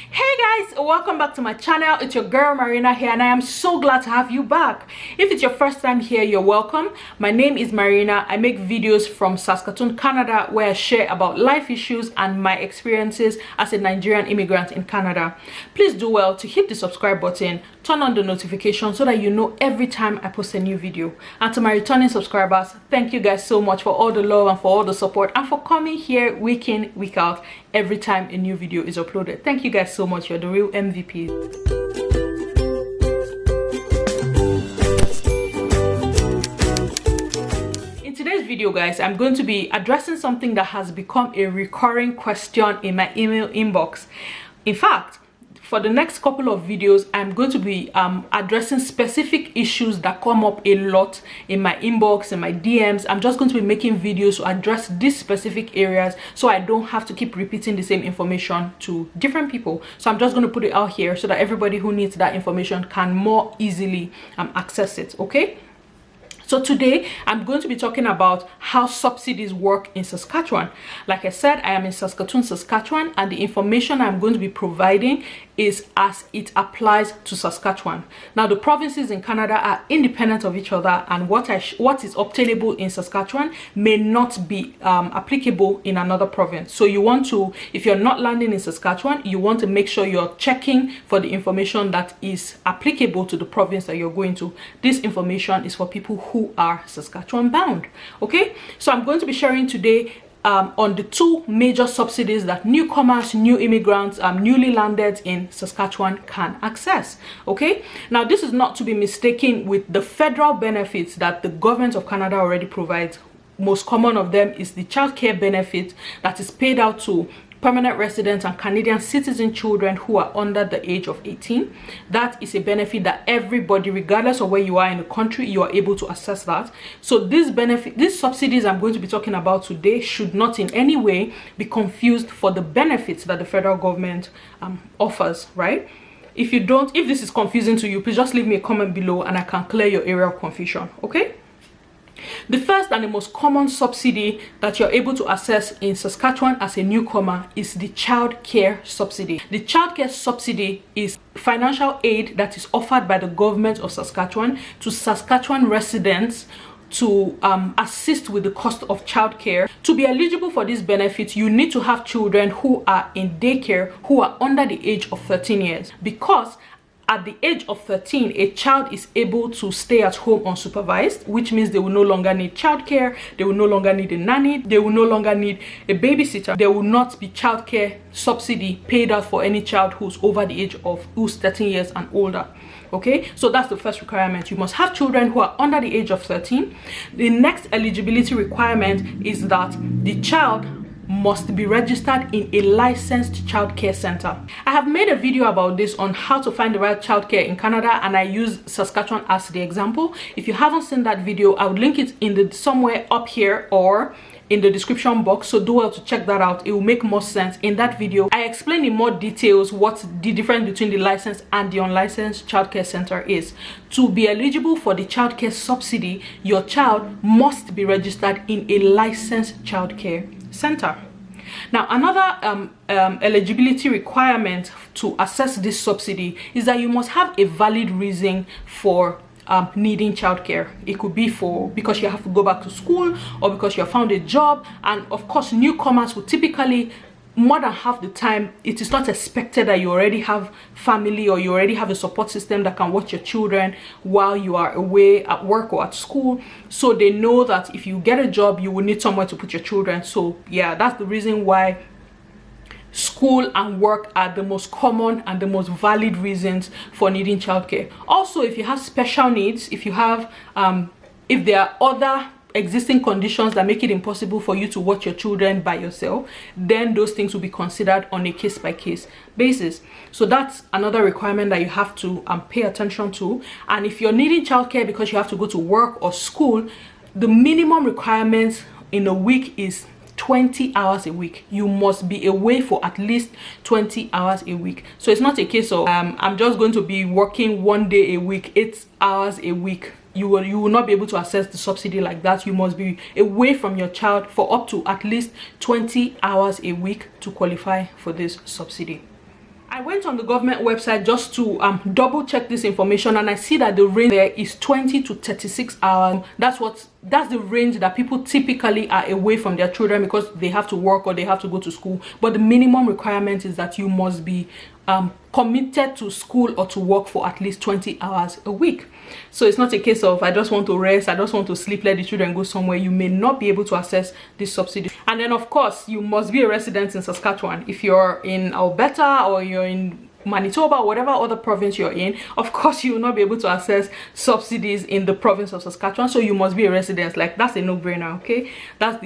Hey guys, welcome back to my channel. It's your girl Marina here, and I am so glad to have you back. If it's your first time here, you're welcome. My name is Marina. I make videos from Saskatchewan, Canada, where I share about life issues and my experiences as a Nigerian immigrant in Canada. Please do well to hit the subscribe button, turn on the notification so that you know every time I post a new video. And to my returning subscribers, thank you guys so much for all the love and for all the support and for coming here week in, week out every time a new video is uploaded. Thank you guys so much. You're the real MVPs. In today's video, guys, I'm going to be addressing something that has become a recurring question in my email inbox. In fact, for the next couple of videos, I'm going to be addressing specific issues that come up a lot in my inbox and my DMs. I'm just going to be making videos to address these specific areas so I don't have to keep repeating the same information to different people. So I'm just going to put it out here so that everybody who needs that information can more easily access it, okay? So today, I'm going to be talking about how subsidies work in Saskatchewan. Like I said, I am in Saskatoon, Saskatchewan, and the information I'm going to be providing is as it applies to Saskatchewan. Now, the provinces in Canada are independent of each other, and what is obtainable in Saskatchewan may not be applicable in another province. So you want to, if you're not landing in Saskatchewan, you want to make sure you're checking for the information that is applicable to the province that you're going to. This information is for people who are Saskatchewan bound. Okay, so I'm going to be sharing today on the two major subsidies that newcomers, new immigrants, newly landed in Saskatchewan can access. Okay, now this is not to be mistaken with the federal benefits that the government of Canada already provides. Most common of them is the childcare benefit that is paid out to permanent residents and Canadian citizen children who are under the age of 18. That is a benefit that everybody, regardless of where you are in the country, you are able to access that. So these subsidies I'm going to be talking about today should not in any way be confused for the benefits that the federal government offers, right? If this is confusing to you, please just leave me a comment below and I can clear your area of confusion, okay? The first and the most common subsidy that you're able to access in Saskatchewan as a newcomer is the Childcare subsidy. The Childcare subsidy is financial aid that is offered by the government of Saskatchewan to Saskatchewan residents to assist with the cost of childcare. To be eligible for this benefit, you need to have children who are in daycare who are under the age of 13 years, because at the age of 13, a child is able to stay at home unsupervised, which means they will no longer need childcare, they will no longer need a nanny, they will no longer need a babysitter. There will not be childcare subsidy paid out for any child who's over the age of 13 years and older. Okay, so that's the first requirement. You must have children who are under the age of 13. The next eligibility requirement is that the child must be registered in a licensed childcare center. I have made a video about this on how to find the right childcare in Canada, and I use Saskatchewan as the example. If you haven't seen that video, I would link it in somewhere up here or in the description box, so do well to check that out. It will make more sense. In that video, I explain in more details what the difference between the licensed and the unlicensed childcare center is. To be eligible for the childcare subsidy, your child must be registered in a licensed childcare center. Now, another eligibility requirement to access this subsidy is that you must have a valid reason for needing childcare. It could be because you have to go back to school or because you have found a job. And of course, newcomers will typically, more than half the time, it is not expected that you already have family or you already have a support system that can watch your children while you are away at work or at school. So they know that if you get a job, you will need somewhere to put your children. So yeah, that's the reason why school and work are the most common and the most valid reasons for needing childcare. Also, if you have special needs, if you have if there are other existing conditions that make it impossible for you to watch your children by yourself, then those things will be considered on a case-by-case basis. So that's another requirement that you have to pay attention to. And if you're needing childcare because you have to go to work or school, the minimum requirements in a week is 20 hours a week. You must be away for at least 20 hours a week. So it's not a case of I'm just going to be working 1 day a week, 8 hours a week. You will not be able to access the subsidy like that. You must be away from your child for up to at least 20 hours a week to qualify for this subsidy. I I went on the government website just to double check this information, and I see that the range there is 20 to 36 hours. That's the range that people typically are away from their children because they have to work or they have to go to school. But the minimum requirement is that you must be committed to school or to work for at least 20 hours a week. So it's not a case of I just want to rest, I just want to sleep, let the children go somewhere. You may not be able to access this subsidy. And then of course you must be a resident in Saskatchewan. If you're in Alberta or you're in Manitoba, whatever other province you're in, of course you will not be able to access subsidies in the province of Saskatchewan, so you must be a resident. Like, that's a no-brainer. Okay, that's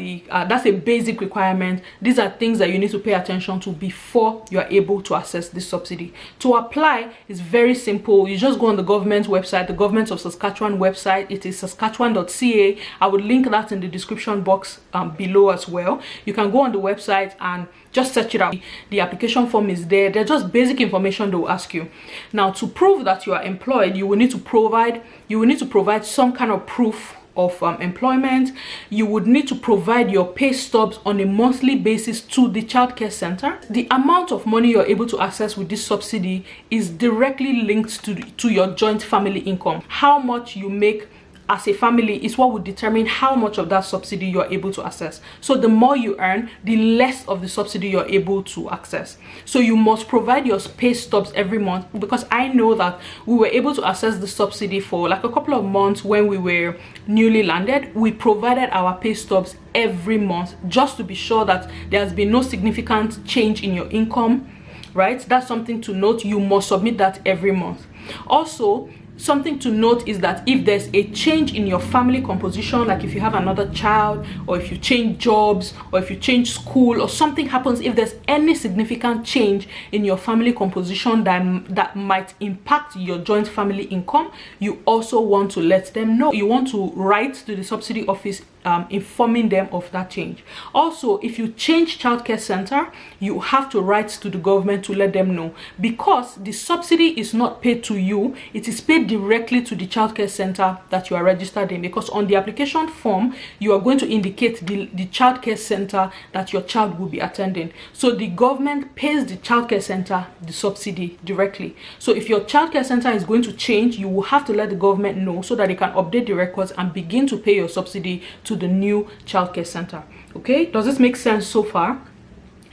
a basic requirement. These are things that you need to pay attention to before you are able to access this subsidy. To apply is very simple. You just go on the government website, the government of Saskatchewan website. It is saskatchewan.ca. I would link that in the description box below as well. You can go on the website and just search it out. The application form is there. They're just basic information they will ask you. Now, to prove that you are employed, you will need to provide some kind of proof of employment. You would need to provide your pay stubs on a monthly basis to the childcare center. The amount of money you're able to access with this subsidy is directly linked to your joint family income. How much you make as a family is what would determine how much of that subsidy you're able to access. So the more you earn, the less of the subsidy you're able to access. So you must provide your pay stubs every month, because I know that we were able to access the subsidy for like a couple of months when we were newly landed. We provided our pay stubs every month just to be sure that there has been no significant change in your income, right? That's something to note. You must submit that every month. Also, something to note is that if there's a change in your family composition, like if you have another child, or if you change jobs, or if you change school, or something happens, if there's any significant change in your family composition that might impact your joint family income, you also want to let them know. You want to write to the subsidy office informing them of that change. Also, if you change childcare center, you have to write to the government to let them know, because the subsidy is not paid to you, it is paid directly to the childcare center that you are registered in. Because on the application form, you are going to indicate the childcare center that your child will be attending. So the government pays the childcare center the subsidy directly. So if your childcare center is going to change, you will have to let the government know so that they can update the records and begin to pay your subsidy to the new childcare center. Okay, does this make sense so far?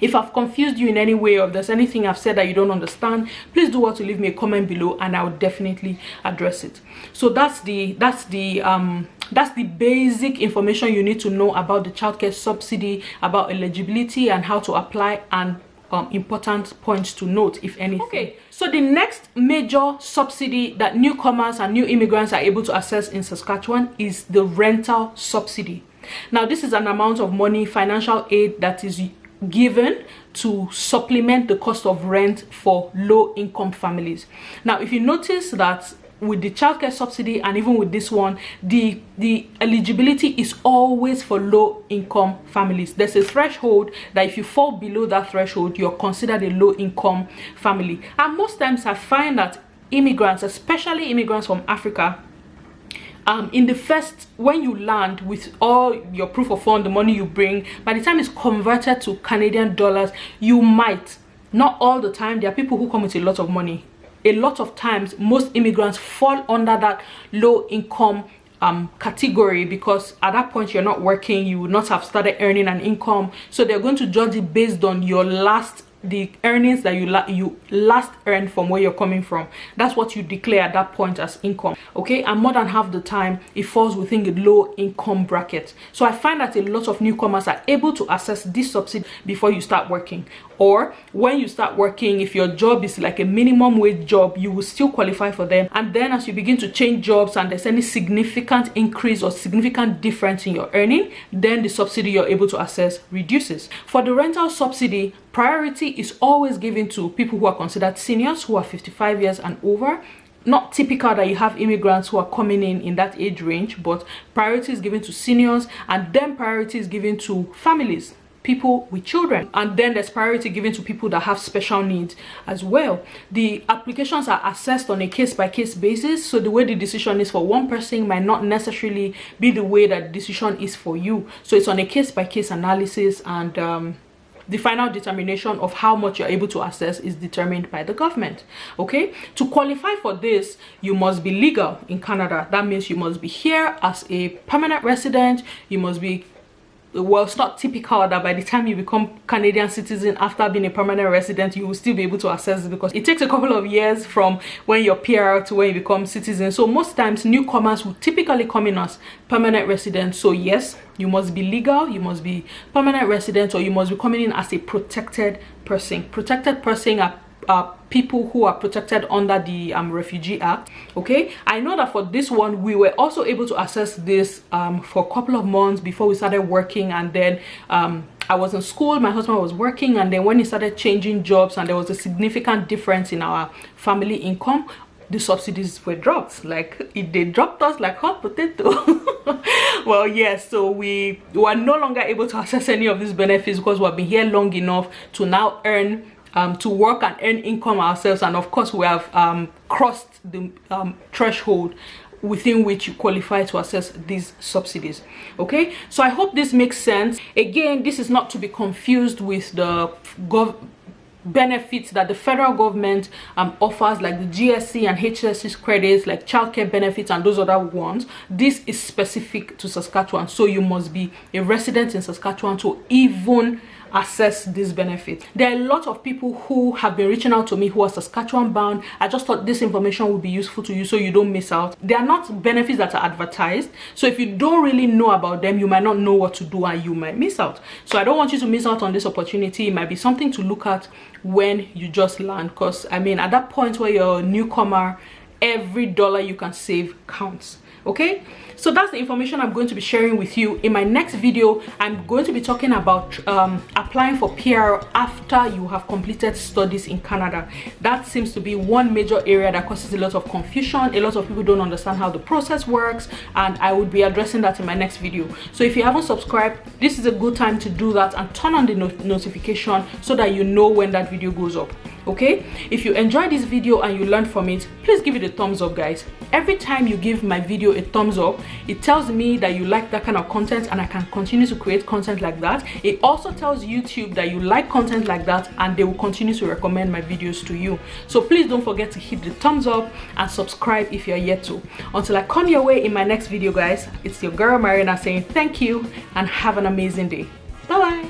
If I've confused you in any way, or if there's anything I've said that you don't understand, please do want to leave me a comment below and I will definitely address it. So that's the basic information you need to know about the childcare subsidy, about eligibility and how to apply, and important points to note, if anything. Okay, so the next major subsidy that newcomers and new immigrants are able to access in Saskatchewan is the rental subsidy. Now, this is an amount of money, financial aid, that is given to supplement the cost of rent for low-income families. Now, if you notice that with the childcare subsidy and even with this one, the eligibility is always for low-income families. There's a threshold that if you fall below that threshold, you're considered a low-income family. And most times I find that immigrants, especially immigrants from Africa, in the first, when you land with all your proof of fund, the money you bring, by the time it's converted to Canadian dollars, you might, not all the time, there are people who come with a lot of money. A lot of times, most immigrants fall under that low income category, because at that point you're not working, you would not have started earning an income, so they're going to judge it based on your the earnings that you last earned from where you're coming from. That's what you declare at that point as income. Okay, and more than half the time it falls within the low income bracket. So I find that a lot of newcomers are able to access this subsidy before you start working, or when you start working. If your job is like a minimum wage job, you will still qualify for them. And then as you begin to change jobs and there's any significant increase or significant difference in your earning, then the subsidy you're able to access reduces. For the rental subsidy, priority is always given to people who are considered seniors, who are 55 years and over. Not typical that you have immigrants who are coming in that age range, but priority is given to seniors, and then priority is given to families, people with children, and then there's priority given to people that have special needs as well. The applications are assessed on a case-by-case basis, so the way the decision is for one person might not necessarily be the way that the decision is for you. So it's on a case-by-case analysis, and the final determination of how much you're able to access is determined by the government. Okay, to qualify for this, you must be legal in Canada. That means you must be here as a permanent resident. You must be, well, it's not typical that by the time you become Canadian citizen after being a permanent resident, you will still be able to access it, because it takes a couple of years from when you're PR to when you become citizen. So most times newcomers will typically come in as permanent residents. So yes, you must be legal, you must be permanent resident, or you must be coming in as a protected person. Protected person are people who are protected under the Refugee Act. Okay, I know that for this one we were also able to access this for a couple of months before we started working, and then I was in school, my husband was working, and then when he started changing jobs and there was a significant difference in our family income, the subsidies were dropped. Like, they dropped us like hot potato. Well, yes, so we were no longer able to access any of these benefits because we've been here long enough to now earn to work and earn income ourselves, and of course we have crossed the threshold within which you qualify to access these subsidies. Okay, so I hope this makes sense. Again, this is not to be confused with the benefits that the federal government offers, like the GSC and HSC credits, like childcare benefits and those other ones. This is specific to Saskatchewan, so you must be a resident in Saskatchewan to even access this benefit. There are a lot of people who have been reaching out to me who are Saskatchewan bound. I just thought this information would be useful to you so you don't miss out. They are not benefits that are advertised, so if you don't really know about them, you might not know what to do and you might miss out. So I don't want you to miss out on this opportunity. It might be something to look at when you just land, because I mean, at that point where you're a newcomer, every dollar you can save counts. Okay, so that's the information I'm going to be sharing with you. In my next video, I'm going to be talking about applying for PR after you have completed studies in Canada. That seems to be one major area that causes a lot of confusion. A lot of people don't understand how the process works, and I would be addressing that in my next video. So if you haven't subscribed, this is a good time to do that and turn on the notification so that you know when that video goes up. Okay, if you enjoyed this video and you learned from it, please give it a thumbs up, guys. Every time you give my video a thumbs up, it tells me that you like that kind of content and I can continue to create content like that. It also tells YouTube that you like content like that and they will continue to recommend my videos to you. So please don't forget to hit the thumbs up and subscribe if you're yet to. Until I come your way in my next video, guys, it's your girl Marina saying thank you and have an amazing day. Bye bye.